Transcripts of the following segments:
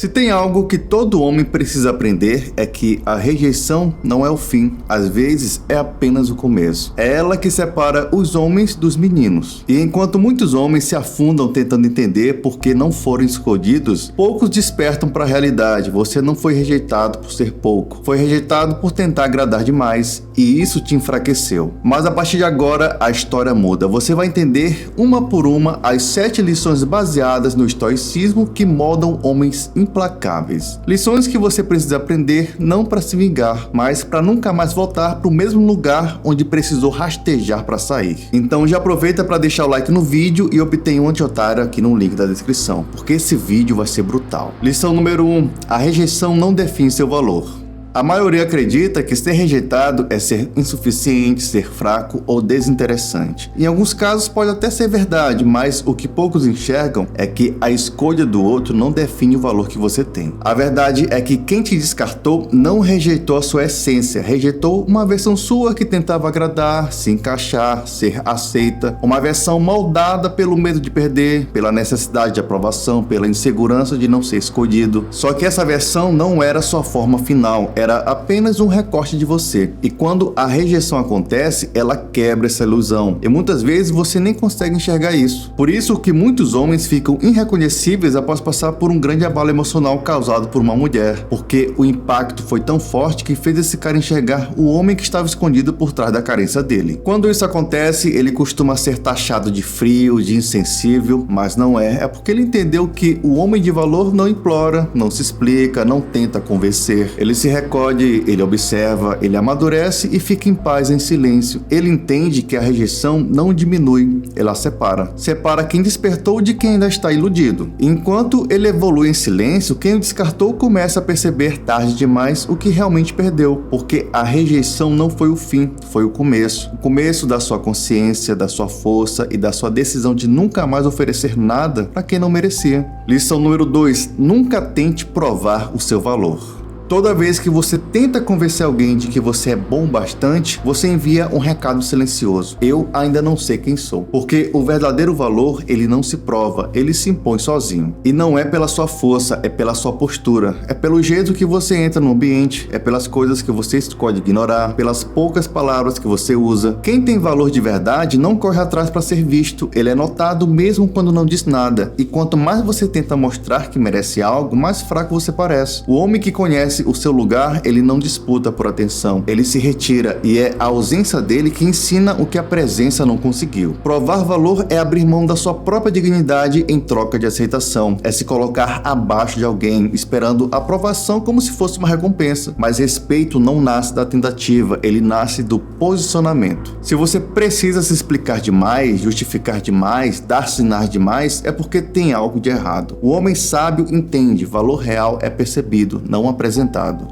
Se tem algo que todo homem precisa aprender é que a rejeição não é o fim, às vezes é apenas o começo. É ela que separa os homens dos meninos. E enquanto muitos homens se afundam tentando entender por que não foram escolhidos, poucos despertam para a realidade. Você não foi rejeitado por ser pouco, foi rejeitado por tentar agradar demais, e isso te enfraqueceu. Mas a partir de agora a história muda. Você vai entender uma por uma as 7 lições baseadas no estoicismo que moldam homens implacáveis. Lições que você precisa aprender não para se vingar, mas para nunca mais voltar para o mesmo lugar onde precisou rastejar para sair. Então já aproveita para deixar o like no vídeo e obtenha um anti-otário aqui no link da descrição, porque esse vídeo vai ser brutal. Lição número 1: a rejeição não define seu valor. A maioria acredita que ser rejeitado é ser insuficiente, ser fraco ou desinteressante. Em alguns casos pode até ser verdade, mas o que poucos enxergam é que a escolha do outro não define o valor que você tem. A verdade é que quem te descartou não rejeitou a sua essência, rejeitou uma versão sua que tentava agradar, se encaixar, ser aceita, uma versão moldada pelo medo de perder, pela necessidade de aprovação, pela insegurança de não ser escolhido. Só que essa versão não era sua forma final, era apenas um recorte de você. E quando a rejeição acontece, ela quebra essa ilusão. E muitas vezes você nem consegue enxergar isso. Por isso que muitos homens ficam irreconhecíveis após passar por um grande abalo emocional causado por uma mulher. Porque o impacto foi tão forte que fez esse cara enxergar o homem que estava escondido por trás da carência dele. Quando isso acontece, ele costuma ser taxado de frio, de insensível, mas não é. É porque ele entendeu que o homem de valor não implora, não se explica, não tenta convencer. Ele se ele observa, ele amadurece e fica em paz, em silêncio. Ele entende que a rejeição não diminui, ela separa. Separa quem despertou de quem ainda está iludido. Enquanto ele evolui em silêncio, quem o descartou começa a perceber tarde demais o que realmente perdeu, porque a rejeição não foi o fim, foi o começo. O começo da sua consciência, da sua força e da sua decisão de nunca mais oferecer nada para quem não merecia. Lição número 2: nunca tente provar o seu valor. Toda vez que você tenta convencer alguém de que você é bom bastante, você envia um recado silencioso: eu ainda não sei quem sou. Porque o verdadeiro valor, ele não se prova, ele se impõe sozinho. E não é pela sua força, é pela sua postura, é pelo jeito que você entra no ambiente, é pelas coisas que você escolhe ignorar, pelas poucas palavras que você usa. Quem tem valor de verdade não corre atrás para ser visto, ele é notado mesmo quando não diz nada. E quanto mais você tenta mostrar que merece algo, mais fraco você parece. O homem que conhece o seu lugar, ele não disputa por atenção, ele se retira, e é a ausência dele que ensina o que a presença não conseguiu. Provar valor é abrir mão da sua própria dignidade em troca de aceitação, é se colocar abaixo de alguém, esperando aprovação como se fosse uma recompensa. Mas respeito não nasce da tentativa, ele nasce do posicionamento. Se você precisa se explicar demais, justificar demais, dar sinais demais, é porque tem algo de errado. O homem sábio entende, valor real é percebido, não apresentado.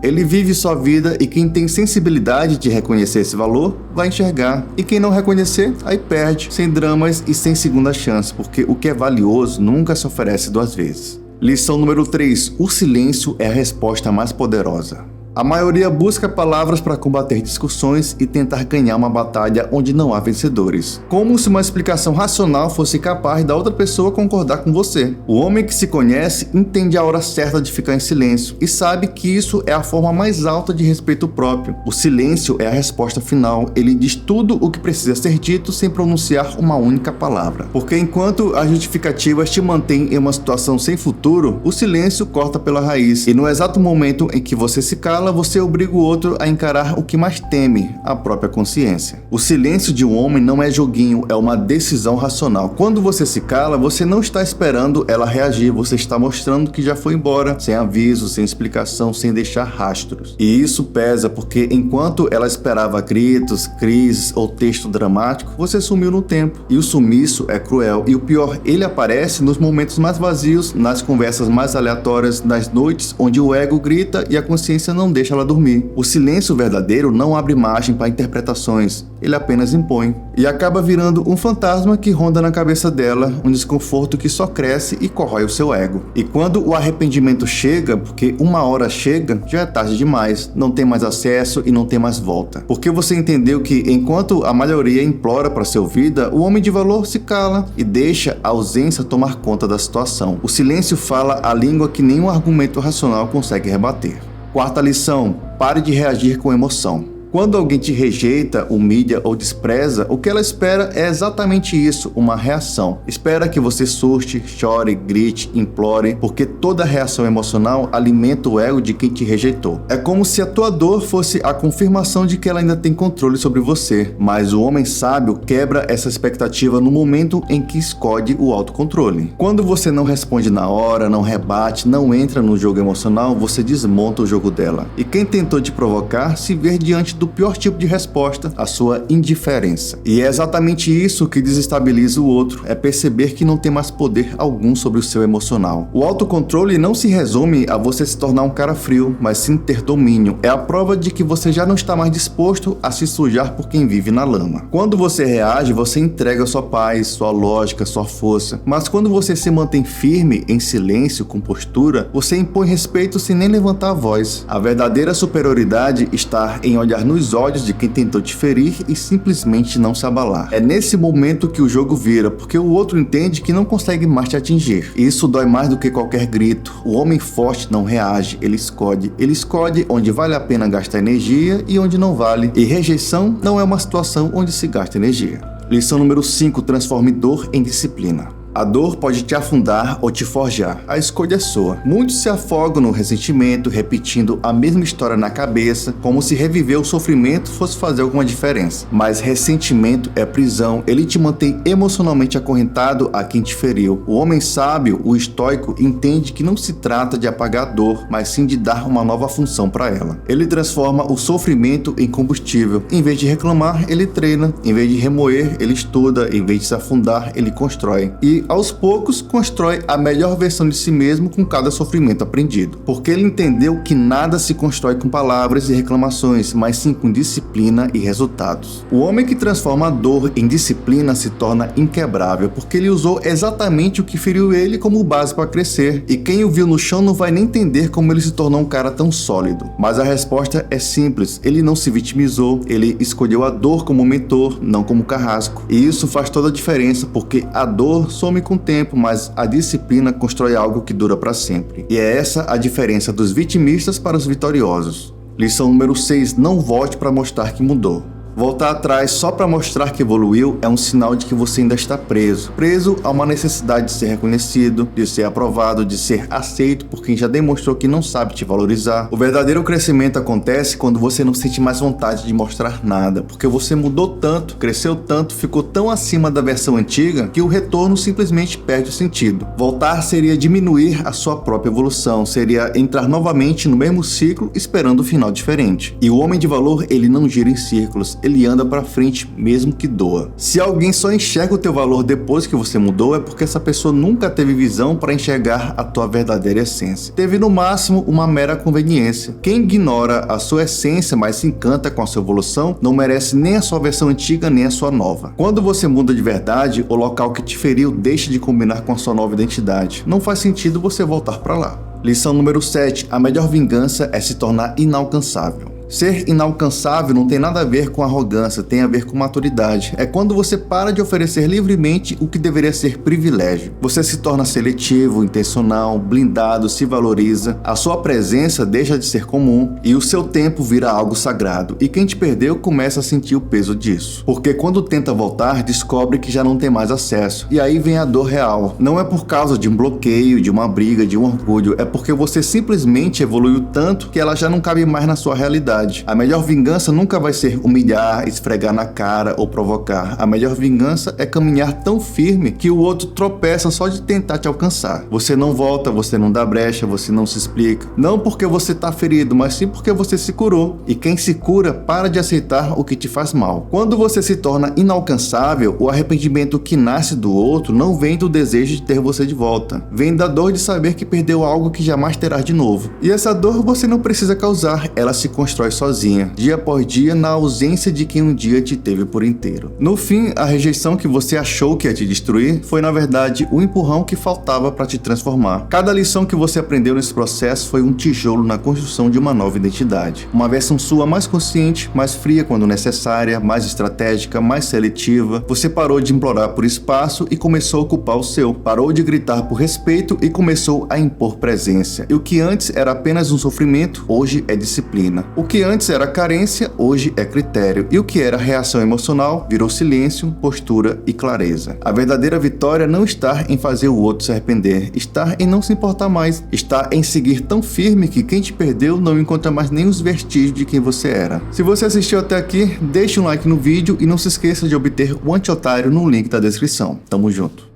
Ele vive sua vida, e quem tem sensibilidade de reconhecer esse valor, vai enxergar. E quem não reconhecer, aí perde, sem dramas e sem segunda chance, porque o que é valioso nunca se oferece 2 vezes. Lição número 3: o silêncio é a resposta mais poderosa. A maioria busca palavras para combater discussões e tentar ganhar uma batalha onde não há vencedores. Como se uma explicação racional fosse capaz da outra pessoa concordar com você. O homem que se conhece entende a hora certa de ficar em silêncio e sabe que isso é a forma mais alta de respeito próprio. O silêncio é a resposta final. Ele diz tudo o que precisa ser dito sem pronunciar uma única palavra. Porque enquanto as justificativas te mantêm em uma situação sem futuro, o silêncio corta pela raiz. E no exato momento em que você se cala, você obriga o outro a encarar o que mais teme, a própria consciência. O silêncio de um homem não é joguinho, é uma decisão racional. Quando você se cala, você não está esperando ela reagir, você está mostrando que já foi embora, sem aviso, sem explicação, sem deixar rastros. E isso pesa, porque enquanto ela esperava gritos, crises ou texto dramático, você sumiu no tempo. E o sumiço é cruel. E o pior, ele aparece nos momentos mais vazios, nas conversas mais aleatórias, nas noites onde o ego grita e a consciência não não deixa ela dormir. O silêncio verdadeiro não abre margem para interpretações, ele apenas impõe. E acaba virando um fantasma que ronda na cabeça dela, um desconforto que só cresce e corrói o seu ego. E quando o arrependimento chega, porque uma hora chega, já é tarde demais, não tem mais acesso e não tem mais volta. Porque você entendeu que enquanto a maioria implora para ser ouvida, o homem de valor se cala e deixa a ausência tomar conta da situação. O silêncio fala a língua que nenhum argumento racional consegue rebater. Quarta lição: pare de reagir com emoção. Quando alguém te rejeita, humilha ou despreza, o que ela espera é exatamente isso, uma reação. Espera que você surte, chore, grite, implore, porque toda reação emocional alimenta o ego de quem te rejeitou. É como se a tua dor fosse a confirmação de que ela ainda tem controle sobre você, mas o homem sábio quebra essa expectativa no momento em que escolhe o autocontrole. Quando você não responde na hora, não rebate, não entra no jogo emocional, você desmonta o jogo dela. E quem tentou te provocar se vê diante do pior tipo de resposta, a sua indiferença. E é exatamente isso que desestabiliza o outro, é perceber que não tem mais poder algum sobre o seu emocional. O autocontrole não se resume a você se tornar um cara frio, mas sim ter domínio. É a prova de que você já não está mais disposto a se sujar por quem vive na lama. Quando você reage, você entrega sua paz, sua lógica, sua força. Mas quando você se mantém firme, em silêncio, com postura, você impõe respeito sem nem levantar a voz. A verdadeira superioridade está em olhar nos olhos de quem tentou te ferir e simplesmente não se abalar. É nesse momento que o jogo vira, porque o outro entende que não consegue mais te atingir. E isso dói mais do que qualquer grito. O homem forte não reage, ele escolhe. Ele escolhe onde vale a pena gastar energia e onde não vale. E rejeição não é uma situação onde se gasta energia. Lição número 5: transforme dor em disciplina. A dor pode te afundar ou te forjar. A escolha é sua. Muitos se afogam no ressentimento, repetindo a mesma história na cabeça, como se reviver o sofrimento fosse fazer alguma diferença. Mas ressentimento é prisão. Ele te mantém emocionalmente acorrentado a quem te feriu. O homem sábio, o estoico, entende que não se trata de apagar a dor, mas sim de dar uma nova função para ela. Ele transforma o sofrimento em combustível. Em vez de reclamar, ele treina. Em vez de remoer, ele estuda. Em vez de se afundar, ele constrói. E aos poucos constrói a melhor versão de si mesmo com cada sofrimento aprendido. Porque ele entendeu que nada se constrói com palavras e reclamações, mas sim com disciplina e resultados. O homem que transforma a dor em disciplina se torna inquebrável, porque ele usou exatamente o que feriu ele como base para crescer. E quem o viu no chão não vai nem entender como ele se tornou um cara tão sólido. Mas a resposta é simples: ele não se vitimizou, ele escolheu a dor como mentor, não como carrasco. E isso faz toda a diferença, porque a dor some com o tempo, mas a disciplina constrói algo que dura para sempre. E é essa a diferença dos vitimistas para os vitoriosos. Lição número 6: não volte para mostrar que mudou. Voltar atrás só para mostrar que evoluiu é um sinal de que você ainda está preso. Preso a uma necessidade de ser reconhecido, de ser aprovado, de ser aceito por quem já demonstrou que não sabe te valorizar. O verdadeiro crescimento acontece quando você não sente mais vontade de mostrar nada, porque você mudou tanto, cresceu tanto, ficou tão acima da versão antiga que o retorno simplesmente perde o sentido. Voltar seria diminuir a sua própria evolução, seria entrar novamente no mesmo ciclo esperando um final diferente. E o homem de valor, ele não gira em círculos, ele anda pra frente mesmo que doa. Se alguém só enxerga o teu valor depois que você mudou, é porque essa pessoa nunca teve visão para enxergar a tua verdadeira essência. Teve no máximo uma mera conveniência. Quem ignora a sua essência, mas se encanta com a sua evolução, não merece nem a sua versão antiga nem a sua nova. Quando você muda de verdade, o local que te feriu deixa de combinar com a sua nova identidade. Não faz sentido você voltar para lá. Lição número 7: a melhor vingança é se tornar inalcançável. Ser inalcançável não tem nada a ver com arrogância, tem a ver com maturidade. É quando você para de oferecer livremente o que deveria ser privilégio. Você se torna seletivo, intencional, blindado, se valoriza. A sua presença deixa de ser comum e o seu tempo vira algo sagrado. E quem te perdeu começa a sentir o peso disso. Porque quando tenta voltar, descobre que já não tem mais acesso. E aí vem a dor real. Não é por causa de um bloqueio, de uma briga, de um orgulho. É porque você simplesmente evoluiu tanto que ela já não cabe mais na sua realidade. verdade. A melhor vingança nunca vai ser humilhar, esfregar na cara ou provocar. A melhor vingança é caminhar tão firme que o outro tropeça só de tentar te alcançar. Você não volta, você não dá brecha, você não se explica. Não porque você tá ferido, mas sim porque você se curou. E quem se cura para de aceitar o que te faz mal. Quando você se torna inalcançável, o arrependimento que nasce do outro não vem do desejo de ter você de volta. Vem da dor de saber que perdeu algo que jamais terá de novo. E essa dor você não precisa causar, ela se constrói sozinha, dia após dia, na ausência de quem um dia te teve por inteiro. No fim, a rejeição que você achou que ia te destruir foi, na verdade, o empurrão que faltava para te transformar. Cada lição que você aprendeu nesse processo foi um tijolo na construção de uma nova identidade. Uma versão sua mais consciente, mais fria quando necessária, mais estratégica, mais seletiva. Você parou de implorar por espaço e começou a ocupar o seu. Parou de gritar por respeito e começou a impor presença. E o que antes era apenas um sofrimento, hoje é disciplina. O que antes era carência, hoje é critério. E o que era reação emocional, virou silêncio, postura e clareza. A verdadeira vitória não está em fazer o outro se arrepender, está em não se importar mais, está em seguir tão firme que quem te perdeu não encontra mais nem os vestígios de quem você era. Se você assistiu até aqui, deixe um like no vídeo e não se esqueça de obter o Anti-Otário no link da descrição. Tamo junto.